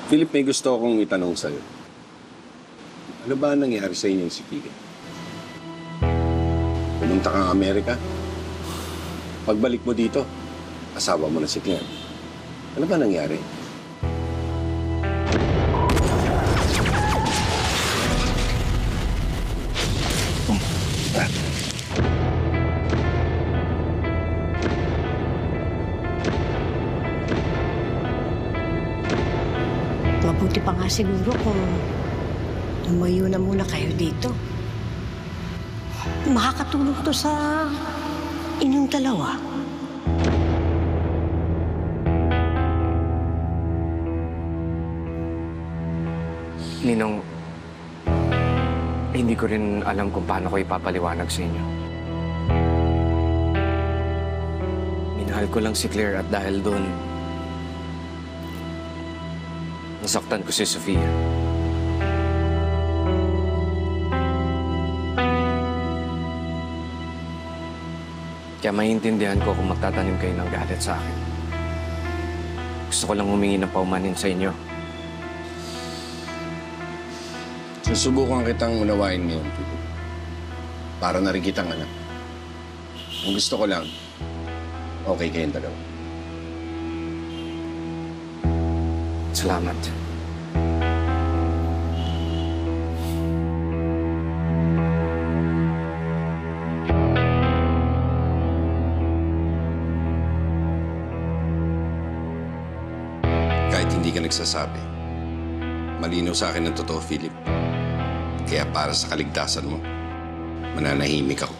Philip, may gusto akong itanong sa'yo. Ano ba nangyari sa inyo si Philip? Pumunta kang Amerika? Pagbalik mo dito, asawa mo na si Claire. Ano ba nangyari? Mabuti pa nga siguro kung lumayo na muna kayo dito. Makakatulong to sa inyong dalawa. Ninong, hindi ko rin alam kung paano ko ipapaliwanag sa inyo. Minahal ko lang si Claire at dahil doon, nasaktan ko si Sofia. Kaya maintindihan ko kung magtatanim kayo ng galit sa akin. Gusto ko lang humingi ng paumanin sa inyo. Susubukan kitang unawain ngayon, Philip. Para na rin kitang anak. Ang gusto ko lang, okay kayong dalawa. Salamat. Kahit hindi ka nagsasabi, malinaw sa akin ng totoo, Philip. Kaya para sa kaligtasan mo, mananahimik ako.